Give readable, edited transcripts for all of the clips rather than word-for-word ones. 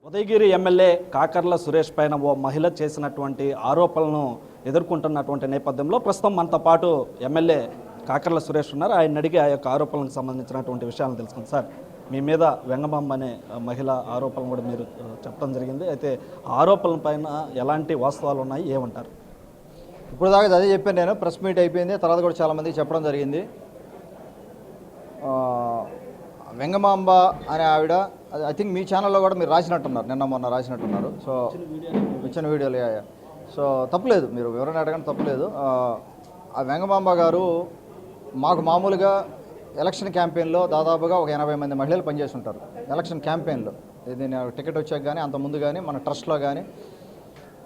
Udayagiri MLA Kakarla Suresh పైన ఓ మహిళ చేసినటువంటి ఆరోపణలను ఎదుర్కొంటున్నటువంటి నేపథ్యంలో ప్రస్తుతం మనతో పాటు ఎమ్మెల్యే కాకర్ల సురేష్ ఉన్నారు. ఆయన అడిగి ఆ యొక్క ఆరోపణలకు సంబంధించినటువంటి విషయాలను తెలుసుకుంది. సార్, మీ మీద వెంగమాంబ అనే మహిళ ఆరోపణలు కూడా మీరు చెప్పడం జరిగింది. అయితే ఆరోపణల పైన ఎలాంటి వాస్తవాలు ఉన్నాయి, ఏమంటారు? ఇప్పుడు దాకా అదే చెప్పాను నేను. ప్రెస్ మీట్ అయిపోయింది, తర్వాత కూడా చాలామందికి చెప్పడం జరిగింది. వెంగమాంబ అనే ఆవిడ, ఐ థింక్ మీ ఛానల్లో కూడా మీరు రాసినట్టున్నారు, నిన్న మొన్న రాసినట్టున్నారు. సో ఇచ్చిన వీడియోలు సో తప్పలేదు, మీరు వివరణ అడగండి, తప్పలేదు. ఆ వెంగమాంబ గారు మాకు మామూలుగా ఎలక్షన్ క్యాంపెయిన్లో దాదాపుగా ఒక 80 మంది మహిళలు పనిచేసి ఉంటారు. ఎలక్షన్ క్యాంపెయిన్లో ఇది టికెట్ వచ్చాక కానీ అంత ముందు కానీ మన ట్రస్ట్లో కానీ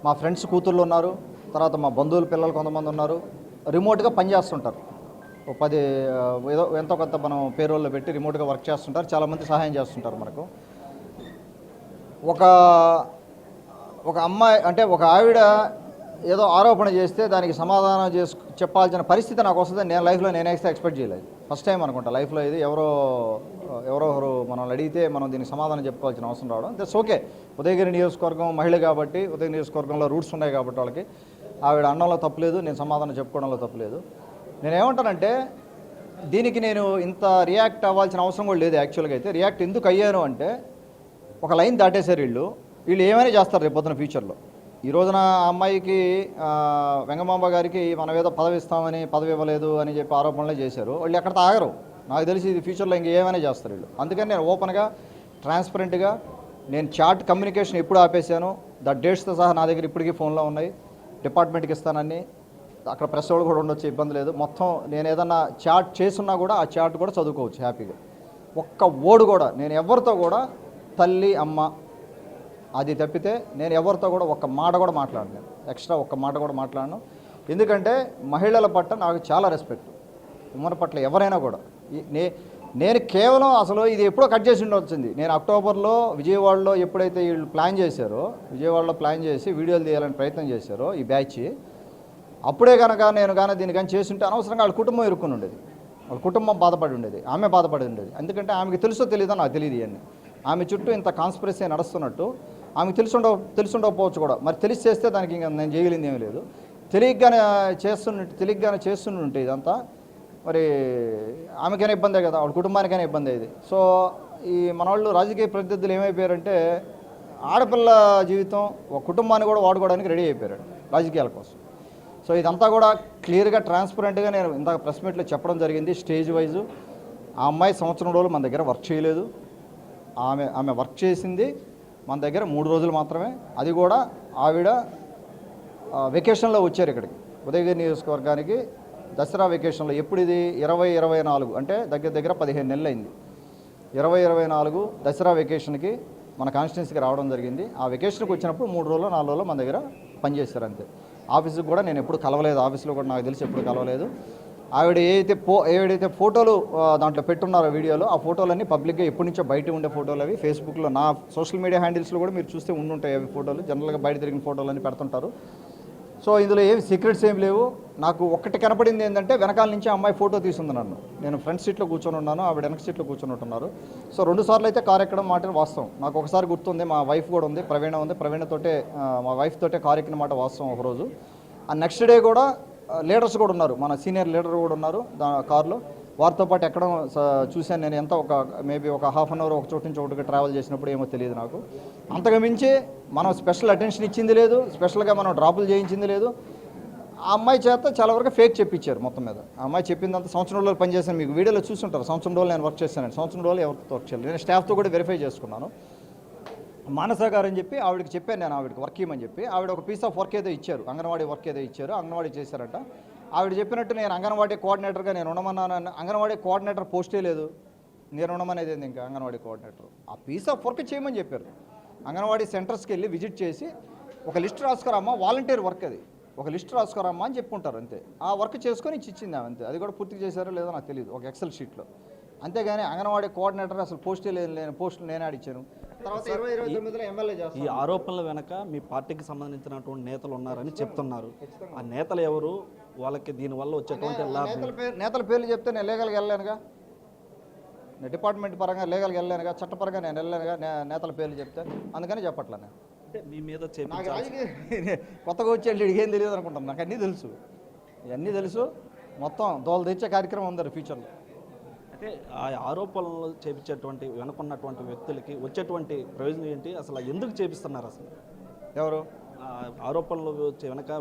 మా ఫ్రెండ్స్ కూతుర్లు ఉన్నారు, తర్వాత మా బంధువుల పిల్లలు కొంతమంది ఉన్నారు, రిమోట్గా పనిచేస్తుంటారు. 10 ఏదో ఎంతో కొంత మనం పేరోల్లో పెట్టి రిమోట్గా వర్క్ చేస్తుంటారు. చాలామంది సహాయం చేస్తుంటారు మనకు. ఒక అమ్మాయి అంటే ఒక ఆవిడ ఏదో ఆరోపణ చేస్తే దానికి సమాధానం చెప్పాల్సిన పరిస్థితి నాకు వస్తుందని నేను లైఫ్లో నేనైతే ఎక్స్పెక్ట్ చేయలేదు. ఫస్ట్ టైం అనుకుంటా లైఫ్లో ఇది. ఎవరో మనల్ని అడిగితే మనం దీనికి సమాధానం చెప్పుకోవాల్సిన అవసరం రావడం. That's okay. ఉదయగిరి నియోజకవర్గం మహిళ కాబట్టి, ఉదయగిరి నియోజకవర్గంలో రూట్స్ ఉన్నాయి కాబట్టి వాళ్ళకి ఆవిడ అన్నంలో తప్పలేదు, నేను సమాధానం చెప్పుకోవడంలో తప్పలేదు. నేనేమంటానంటే దీనికి నేను ఇంత రియాక్ట్ అవ్వాల్సిన అవసరం కూడా లేదు. యాక్చువల్గా అయితే రియాక్ట్ ఎందుకు అయ్యాను అంటే, ఒక లైన్ దాటేశారు వీళ్ళు ఏమైనా చేస్తారు రేపు పొద్దున ఫ్యూచర్లో. ఈ రోజున ఆ అమ్మాయికి వెంగమాంబ గారికి మనం ఏదో పదవి ఇస్తామని పదవి ఇవ్వలేదు అని చెప్పి ఆరోపణలే చేశారు. వాళ్ళు ఎక్కడితో ఆగరు. నాకు తెలిసి ఇది ఫ్యూచర్లో ఇంక ఏమైనా చేస్తారు వీళ్ళు. అందుకని నేను ఓపెన్గా ట్రాన్స్పరెంట్గా నేను చాట్ కమ్యూనికేషన్ ఎప్పుడు ఆపేశాను. డేట్స్తో సహా నా దగ్గర ఇప్పటికీ ఫోన్లో ఉన్నాయి. డిపార్ట్మెంట్కి ఇస్తానని, అక్కడ ప్రెస్ వాళ్ళు కూడా ఉండొచ్చు, ఇబ్బంది లేదు. మొత్తం నేను ఏదన్నా చాట్ చేసున్నా కూడా ఆ చాట్ కూడా చదువుకోవచ్చు హ్యాపీగా. ఒక్క ఓడు కూడా నేను ఎవరితో కూడా తల్లి అమ్మ అది తప్పితే నేను ఎవరితో కూడా ఒక్క మాట కూడా మాట్లాడను. ఎక్స్ట్రా ఒక్క మాట కూడా మాట్లాడను. ఎందుకంటే మహిళల పట్ల నాకు చాలా రెస్పెక్ట్. ఉమ్మడి పట్ల ఎవరైనా కూడా నేను కేవలం అసలు ఇది ఎప్పుడో కట్ చేసి ఉండొచ్చింది. నేను అక్టోబర్లో విజయవాడలో ఎప్పుడైతే వీళ్ళు విజయవాడలో ప్లాన్ చేసి వీడియోలు తీయాలని ప్రయత్నం చేశారో ఈ బ్యాచ్, అప్పుడే కనుక నేను దీన్ని కానీ చేస్తుంటే అనవసరంగా వాళ్ళ కుటుంబం ఇరుక్కుని ఉండేది, వాళ్ళ కుటుంబం బాధపడి ఉండేది, ఆమె బాధపడి ఉండేది. ఎందుకంటే ఆమెకి తెలుసో తెలీదో నాకు తెలియదు ఇవన్నీ. ఆమె చుట్టూ ఇంత కాన్స్పిరసీ నడుస్తున్నట్టు ఆమెకు తెలుసుండకపోవచ్చు కూడా. మరి తెలిసి చేస్తే దానికి ఇంకా నేను చేయగలిగింది ఏమీ లేదు. తెలియగానే చేస్తుంటే ఇదంతా మరి ఆమెకైనా ఇబ్బందే కదా, వాళ్ళ కుటుంబానికైనా ఇబ్బంది ఇది. సో ఈ మన వాళ్ళు రాజకీయ ప్రతినిధులు ఏమైపోయారంటే ఆడపిల్ల జీవితం ఒక కుటుంబాన్ని కూడా వాడుకోవడానికి రెడీ అయిపోయారు రాజకీయాల కోసం. సో ఇదంతా కూడా క్లియర్గా ట్రాన్స్పరెంట్గా నేను ఇందాక ప్రెస్ మీట్లో చెప్పడం జరిగింది. స్టేజ్ వైజు ఆ అమ్మాయి సంవత్సరం రోజులు మన దగ్గర వర్క్ చేయలేదు. ఆమె వర్క్ చేసింది మన దగ్గర 3 రోజులు మాత్రమే. అది కూడా ఆవిడ వెకేషన్లో వచ్చారు ఇక్కడికి ఉదయగిరి నియోజకవర్గానికి దసరా వెకేషన్లో. ఎప్పుడు ఇది 2024 అంటే దగ్గర 15 నెలలు అయింది. 2024 దసరా వెకేషన్కి మన కాన్స్టిట్యున్సీకి రావడం జరిగింది. ఆ వెకేషన్కి వచ్చినప్పుడు 3 రోజులు 4 రోజులు మన దగ్గర పనిచేశారు అంతే. ఆఫీస్కి కూడా నేను ఎప్పుడు కలవలేదు, ఆఫీస్లో కూడా నాకు తెలిసి ఎప్పుడు కలవలేదు. ఆవిడ ఏదైతే ఫోటోలు దాంట్లో పెట్టున్నారో వీడియోలో, ఆ ఫోటోలన్నీ పబ్లిక్గా ఎప్పటి నుంచో బయట ఉండే ఫోటోలు అవి. ఫేస్బుక్లో నా సోషల్ మీడియా హ్యాండిల్స్లో కూడా మీరు చూస్తే ఉండుంటాయి అవి ఫోటోలు. జనరల్గా బయట తిరిగిన ఫోటోలన్నీ పెడుతుంటారు. సో ఇందులో ఏమి సీక్రెట్స్ ఏమి లేవు. నాకు ఒక్కటి కనపడింది ఏంటంటే, వెనకాల నుంచి అమ్మాయి ఫోటో తీసుంది నన్ను. నేను ఫ్రంట్ సీట్లో కూర్చొని ఉన్నాను, ఆవిడ వెనక సీట్లో కూర్చొని ఉంటున్నారు. సో 2 సార్లు అయితే కారు ఎక్కడం మాట వాస్తవం. నాకు ఒకసారి గుర్తుంది, మా వైఫ్ కూడా ఉంది, ప్రవీణతోటే మా వైఫ్ తోటే కారు ఎక్కిన మాట వాస్తవం ఒకరోజు. ఆ నెక్స్ట్ డే కూడా లీడర్స్ కూడా ఉన్నారు, మన సీనియర్ లీడర్ కూడా ఉన్నారు కారులో. వారితో పాటు ఎక్కడం చూశాను నేను. ఎంత మేబీ ఒక ½ అన్ అవర్ ఒక చోటు నుంచి ఒకటికి ట్రావెల్ చేసినప్పుడు ఏమో తెలియదు నాకు. అంతకు మించి మనం స్పెషల్ అటెన్షన్ ఇచ్చింది లేదు, స్పెషల్గా మనం డ్రాపులు చేయించింది లేదు. ఆ అమ్మాయి చేత చాలా వరకు ఫేక్ చెప్పించారు మొత్తం మీద. ఆ అమ్మాయి చెప్పిందంతా సంవత్సరం రోజులు పనిచేశాను, మీకు వీడియోలో చూస్తుంటారు. సంవత్సరం రోజులు నేను వర్క్ చేశాను, సంవత్సరం రోజులు ఎవరితో వర్క్ చేయలేదు. నేను స్టాఫ్తో కూడా వెరిఫై చేసుకున్నాను. మానస గారు అని చెప్పి ఆవిడకి చెప్పాను, నేను ఆవిడకి వర్క్ ఇవ్వమని చెప్పి. ఆవిడ ఒక పీస్ ఆఫ్ వర్క్ ఏదో ఇచ్చారు, అంగన్వాడీ వర్క్ ఏదో ఇచ్చారు, అంగన్వాడీ చేశారట. ఆవిడ చెప్పినట్టు నేను అంగన్వాడీ కోఆర్డినేటర్గా నేను ఉండమన్నాను. అంగన్వాడీ కోఆర్డినేటర్ పోస్టే లేదు, నేను ఉండమనేది ఏంది ఇంకా అంగన్వాడీ కోఆర్డినేటర్. ఆ పీస్ ఆఫ్ వర్క్ చేయమని చెప్పారు. అంగన్వాడీ సెంటర్స్కి వెళ్ళి విజిట్ చేసి ఒక లిస్ట్ రాసుకురామ్మా, వాలంటీర్ వర్క్ అది, ఒక లిస్ట్ రాసుకురామ్మా అని చెప్పుకుంటారు అంతే. ఆ వర్క్ చేసుకొని ఇచ్చింది అంతే. అది కూడా పూర్తి చేశారో లేదో నాకు తెలియదు, ఒక ఎక్సెల్ షీట్లో. అంతేగాని అంగన్వాడీ కోఆర్డినేటర్ అసలు పోస్టే లేని పోస్టులు నేనే అడిచాను. తర్వాత 2029లో ఎమ్మెల్యే చేస్తాను. ఈ ఆరోపణల వెనక మీ పార్టీకి సంబంధించినటువంటి నేతలు ఉన్నారని చెప్తున్నారు. ఆ నేతలు ఎవరు, వాళ్ళకి దీనివల్ల వచ్చేటువంటి నేతల పేర్లు చెప్తే నేను లీగల్గా వెళ్ళలేనుగా. నేను డిపార్ట్మెంట్ పరంగా లీగల్గా వెళ్ళానుగా, చట్టపరంగా నేను వెళ్ళానుగా, నేతల పేర్లు చెప్తే అందుకని చెప్పట్లా నేను. అంటే మీ మీద నాకు చేపించాల్సి రాజకీయ కొత్తగా వచ్చి ఏం తెలియదు అనుకుంటాం. నాకు అన్నీ తెలుసు, ఇవన్నీ తెలుసు. మొత్తం దోలు తెచ్చే కార్యక్రమం ఉంది ఫ్యూచర్లో. అంటే ఆ ఆరోపణలు చేపించేటువంటి వెనుకున్నటువంటి వ్యక్తులకి వచ్చేటువంటి ప్రయోజనం ఏంటి, అసలు ఎందుకు చేపిస్తున్నారు అసలు? ఎవరు ఆ ఆరోపణలు వెనక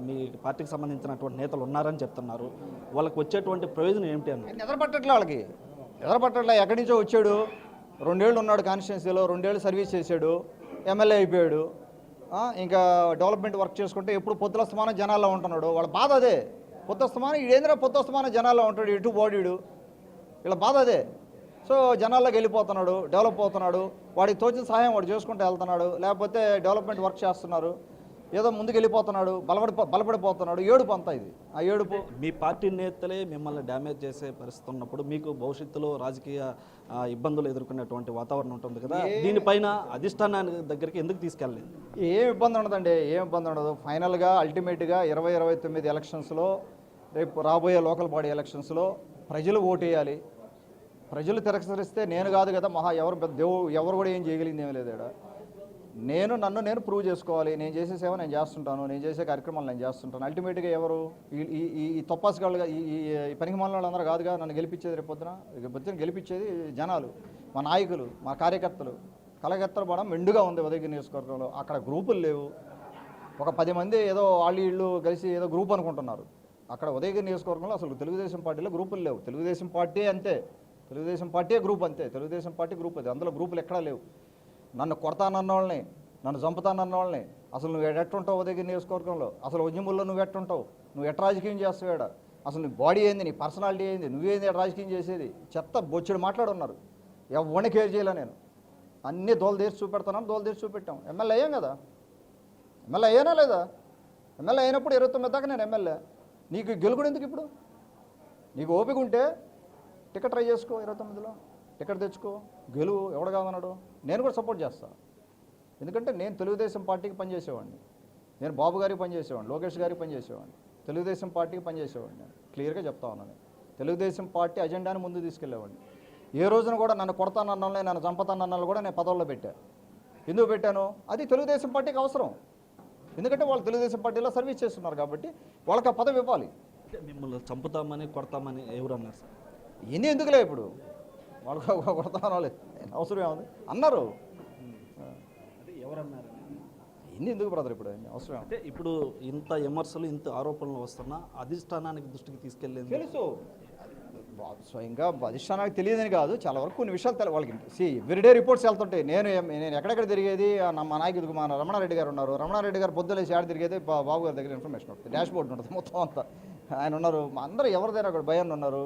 మీ పార్టీకి సంబంధించినటువంటి నేతలు ఉన్నారని చెప్తున్నారు, వాళ్ళకి వచ్చేటువంటి ప్రయోజనం ఏమిటి అన్న? ఎదరపట్టట్లే వాళ్ళకి, ఎదరపట్టట్లే. ఎక్కడి నుంచో వచ్చాడు, 2 ఏళ్ళు ఉన్నాడు కాన్స్టిట్యున్సీలో, 2 ఏళ్ళు సర్వీస్ చేశాడు, ఎమ్మెల్యే అయిపోయాడు. ఇంకా డెవలప్మెంట్ వర్క్ చేసుకుంటే ఎప్పుడు పొద్దులస్తమానం జనాల్లో ఉంటున్నాడు. వాళ్ళ బాధ అదే. పొద్దుస్తమానం ఈడేంద్ర పొద్దుస్తమానం జనాల్లో ఉంటాడు, ఎటు బాడీడు, వీళ్ళ బాధ అదే. సో జనాల్లోకి వెళ్ళిపోతున్నాడు, డెవలప్ అవుతున్నాడు, వాడికి తోచిన సహాయం వాడు చేసుకుంటూ వెళ్తున్నాడు. లేకపోతే డెవలప్మెంట్ వర్క్ చేస్తున్నారు, ఏదో ముందుకు వెళ్ళిపోతున్నాడు, బలపడిపోతున్నాడు. ఏడుపు అంతా ఇది. ఆ ఏడుపు మీ పార్టీ నేతలే మిమ్మల్ని డ్యామేజ్ చేసే పరిస్థితి ఉన్నప్పుడు మీకు భవిష్యత్తులో రాజకీయ ఇబ్బందులు ఎదుర్కొనేటువంటి వాతావరణం ఉంటుంది కదా, దీనిపైన అధిష్టానాన్ని దగ్గరికి ఎందుకు తీసుకెళ్ళలేదు? ఏం ఇబ్బంది ఉండదండి, ఏం ఇబ్బంది ఉండదు. ఫైనల్గా అల్టిమేట్గా 2029 ఎలక్షన్స్లో, రేపు రాబోయే లోకల్ బాడీ ఎలక్షన్స్లో ప్రజలు ఓటేయాలి. ప్రజలు తిరస్కరిస్తే నేను కాదు కదా ఎవరు పెద్ద ఎవరు కూడా ఏం చేయగలిగింది ఏమీ లేదు ఇక్కడ. నన్ను నేను ప్రూవ్ చేసుకోవాలి. నేను చేసే సేవ నేను చేస్తుంటాను, నేను చేసే కార్యక్రమాలు నేను చేస్తుంటాను. అల్టిమేట్గా ఎవరు ఈ తొప్పాసుగాళ్ళుగా ఈ పనికి మాలిన వాళ్ళందరూ కాదుగా నన్ను గెలిపించేది. రేపొద్దున గెలిపించేది జనాలు, మా నాయకులు, మా కార్యకర్తలు. కలగత్తలు పడం మెండుగా ఉంది ఉదయగిరి నియోజకవర్గంలో. అక్కడ గ్రూపులు లేవు. ఒక 10 మంది ఏదో వీళ్ళు కలిసి ఏదో గ్రూప్ అనుకుంటున్నారు. అక్కడ ఉదయగిరి నియోజకవర్గంలో అసలు తెలుగుదేశం పార్టీలో గ్రూపులు లేవు. తెలుగుదేశం పార్టీ అంతే, తెలుగుదేశం పార్టీ గ్రూప్ అంతే, తెలుగుదేశం పార్టీ గ్రూప్ అది. అందులో గ్రూపులు ఎక్కడా లేవు. నన్ను కొడతానన్న వాళ్ళని, నన్ను చంపుతానన్న వాళ్ళని, అసలు నువ్వు ఎట్టుంటావు ఉదయగిరి నియోజకవర్గంలో, అసలు ఉద్యమంలో నువ్వు ఎట్టుంటావు, నువ్వు ఎట్ట రాజకీయం చేస్తావేడా, అసలు నీ బాడీ ఏంది, నీ పర్సనాలిటీ ఏంది, నువ్వేంది రాజకీయం చేసేది, చెత్త బొచ్చుడు మాట్లాడున్నారు. ఎవరిని కేర్ చేయలే నేను. అన్నీ దోలు తీర్చి చూపెట్టాం. ఎమ్మెల్యే అయ్యాం కదా, ఎమ్మెల్యే అయ్యానా లేదా? ఎమ్మెల్యే అయినప్పుడు 29 దాకా నేను ఎమ్మెల్యే. నీకు గెలుగుడు ఎందుకు ఇప్పుడు? నీకు ఓపిక ఉంటే టికెట్ ట్రై చేసుకో, 29లో టికెట్ తెచ్చుకో, గెలువు. ఎవడు కాదన్నాడు? నేను కూడా సపోర్ట్ చేస్తాను. ఎందుకంటే నేను తెలుగుదేశం పార్టీకి పనిచేసేవాడిని, నేను బాబు గారికి పనిచేసేవాడిని, లోకేష్ గారికి పనిచేసేవాడిని, తెలుగుదేశం పార్టీకి పనిచేసేవాడిని. నేను క్లియర్గా చెప్తా ఉన్నాను. తెలుగుదేశం పార్టీ అజెండాని ముందు తీసుకెళ్ళేవాడిని. ఏ రోజున కూడా నన్ను కొడతానన్న, నన్ను చంపుతానన్న కూడా నేను పదవుల్లో పెట్టాను. ఎందుకు పెట్టాను? అది తెలుగుదేశం పార్టీకి అవసరం. ఎందుకంటే వాళ్ళు తెలుగుదేశం పార్టీలో సర్వీస్ చేస్తున్నారు కాబట్టి వాళ్ళకి ఆ పదవి ఇవ్వాలి. మిమ్మల్ని చంపుతామని కొడతామని ఎవరు అన్నారు సార్? ఇన్ని ఎందుకులే ఇప్పుడు వాళ్ళకి కొడతామని అవసరం ఏముంది అన్నారు. ఎవరన్నారు? ఇన్ని ఎందుకు బ్రదర్ ఇప్పుడు అవసరం? అంటే ఇప్పుడు ఇంత విమర్శలు, ఇంత ఆరోపణలు వస్తున్నా అధిష్టానానికి దృష్టికి తీసుకెళ్ళేది తెలుసు. స్వయంగా అధిష్టానానికి తెలియదని కాదు, చాలా వరకు కొన్ని విషయాలు వాళ్ళకి ఎవ్రీడే రిపోర్ట్స్ వెళ్తుంటాయి. నేను ఎక్కడెక్కడ తిరిగేది, మా నాయకుడికి మా రమణారెడ్డి గారు ఉన్నారు. రమణారెడ్డి గారు పొద్దులేసి ఆడ తిరిగేది బాబు గారి దగ్గర ఇన్ఫర్మేషన్ ఉంటుంది, డాష్ బోర్డు ఉంటుంది మొత్తం అంతా. ఆయన ఉన్నారు, అందరూ ఎవరిదైనా కూడా భయన్ ఉన్నారు,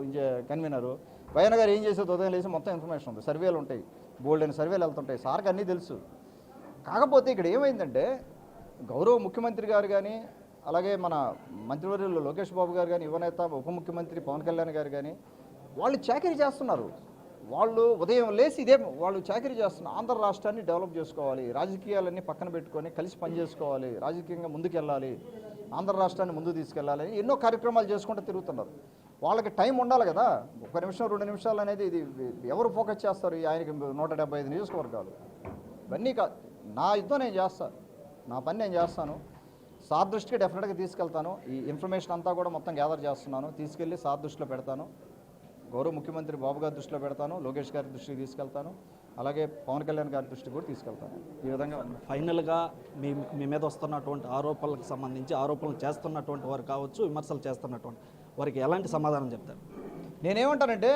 కన్వీనరు. భయన్ గారు ఏం చేసేది ఉదయం లేసి మొత్తం ఇన్ఫర్మేషన్ ఉంది, సర్వేలు ఉంటాయి, బోల్డ్ అయిన సర్వేలు వెళ్తుంటాయి. సార్కి అన్నీ తెలుసు. కాకపోతే ఇక్కడ ఏమైందంటే గౌరవ ముఖ్యమంత్రి గారు కానీ, అలాగే మన మంత్రివర్యులు లోకేష్ బాబు గారు కానీ, యువనేత ఉప ముఖ్యమంత్రి పవన్ కళ్యాణ్ గారు కానీ వాళ్ళు చాకరీ చేస్తున్నారు. వాళ్ళు ఉదయం లేసి వాళ్ళు చాకరీ చేస్తున్నారు. ఆంధ్ర రాష్ట్రాన్ని డెవలప్ చేసుకోవాలి, రాజకీయాలన్నీ పక్కన పెట్టుకొని కలిసి పనిచేసుకోవాలి, రాజకీయంగా ముందుకెళ్ళాలి, ఆంధ్ర రాష్ట్రాన్ని ముందుకు తీసుకెళ్ళాలి, ఎన్నో కార్యక్రమాలు చేసుకుంటూ తిరుగుతున్నారు. వాళ్ళకి టైం ఉండాలి కదా. 1 నిమిషం 2 నిమిషాలు అనేది ఇది ఎవరు ఫోకస్ చేస్తారు? ఆయనకి 175 నియోజకవర్గాలు. ఇవన్నీ నా యుద్ధం నేను చేస్తాను, నా పని నేను చేస్తాను. సార్ దృష్టికి డెఫినెట్గా తీసుకెళ్తాను. ఈ ఇన్ఫర్మేషన్ అంతా కూడా మొత్తం గ్యాదర్ చేస్తున్నాను, తీసుకెళ్ళి సార్ దృష్టిలో పెడతాను, గౌరవ ముఖ్యమంత్రి బాబు గారి దృష్టిలో పెడతాను, లోకేష్ గారి దృష్టికి తీసుకెళ్తాను, అలాగే పవన్ కళ్యాణ్ గారి దృష్టికి కూడా తీసుకెళ్తాను. ఈ విధంగా ఫైనల్గా మీ మీద వస్తున్నటువంటి ఆరోపణలకు సంబంధించి ఆరోపణలు చేస్తున్నటువంటి వారు కావచ్చు, విమర్శలు చేస్తున్నటువంటి వారికి ఎలాంటి సమాధానం చెప్తారు? నేనేమంటానంటే,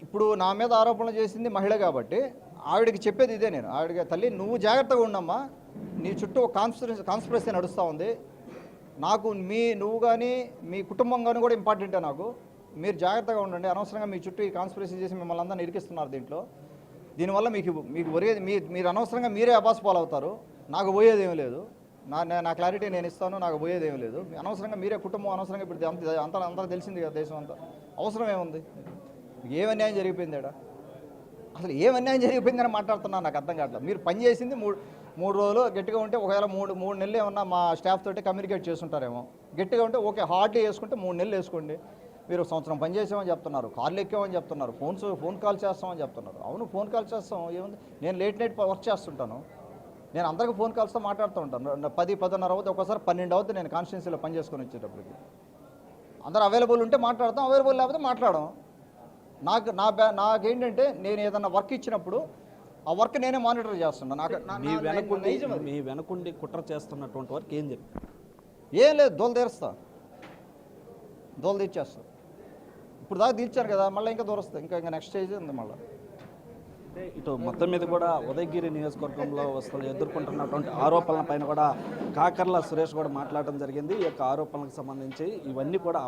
ఇప్పుడు నా మీద ఆరోపణలు చేసింది మహిళ కాబట్టి ఆవిడకి చెప్పేది ఇదే. నేను ఆవిడకి, తల్లి నువ్వు జాగ్రత్తగా ఉండమ్మా, నీ చుట్టూ కాన్స్పిరసీ నడుస్తూ ఉంది. నాకు నువ్వు కానీ మీ కుటుంబం కానీ కూడా ఇంపార్టెంటే నాకు. మీరు జాగ్రత్తగా ఉండండి. అనవసరంగా మీ చుట్టూ ఈ కాన్స్పిరసీ చేసి మిమ్మల్ని అందరినీ ఇరికిస్తున్నారు దీనివల్ల మీకు ఒరేది మీరు అనవసరంగా మీరే అబాస్ పాలవుతారు. నాకు పోయేది ఏమీ లేదు. నా క్లారిటీ నేను ఇస్తాను, నాకు పోయేది ఏమీ లేదు. అనవసరంగా మీరే కుటుంబం అనవసరంగా ఇప్పుడు అంతా తెలిసింది కదా దేశం అంతా. అవసరం ఏముంది? ఏం అన్యాయం జరిగిపోయింది ఇక్కడ? అసలు ఏం అన్యాయం జరిగిపోయిందని మాట్లాడుతున్నాను, నాకు అర్థం కావట్లేదు. మీరు పని చేసింది మూడు రోజులు గట్టిగా ఉంటే, ఒకవేళ మూడు నెలలు ఏమన్నా మా స్టాఫ్ తోటి కమ్యూనికేట్ చేస్తుంటారేమో. గట్టిగా ఉంటే ఓకే, హార్డ్లీ వేసుకుంటే 3 నెలలు వేసుకోండి. మీరు సంవత్సరం పని చేసామని చెప్తున్నారు, కార్లు ఎక్కామని చెప్తున్నారు, ఫోన్ కాల్ చేస్తామని చెప్తున్నారు. అవును, ఫోన్ కాల్ చేస్తాం, ఏముంది, నేను లేట్ నైట్ వర్క్ చేస్తుంటాను, నేను అందరికీ ఫోన్ కాల్స్తో మాట్లాడుతూ ఉంటాను. 10-10:30 అవుతుంది, ఒక్కోసారి 12 అవుతుంది నేను కాన్స్టిట్యున్సీలో పని చేసుకొని వచ్చేటప్పటికి. అందరూ అవైలబుల్ ఉంటే మాట్లాడతాం, అవైలబుల్ లేకపోతే మాట్లాడడం. నాకేంటంటే నేను ఏదన్నా వర్క్ ఇచ్చినప్పుడు ఆ వర్క్ నేనే మానిటర్ చేస్తున్నాను. మీ వెనకుండి కుట్ర చేస్తున్నటువంటి వరకు ఏం చెప్పి ఏం లేదు, దోలు తీర్చేస్తా. ఇప్పుడు దాకా తీర్చారు కదా, మళ్ళీ ఇంకా దూరస్తా, ఇంకా నెక్స్ట్ స్టేజ్ ఉంది మళ్ళీ. అంటే ఇటు మొత్తం మీద కూడా ఉదయగిరి నియోజకవర్గంలో ఎదుర్కొంటున్నటువంటి ఆరోపణల పైన కూడా కాకర్ల సురేష్ కూడా మాట్లాడడం జరిగింది. ఈ యొక్క ఆరోపణలకు సంబంధించి ఇవన్నీ కూడా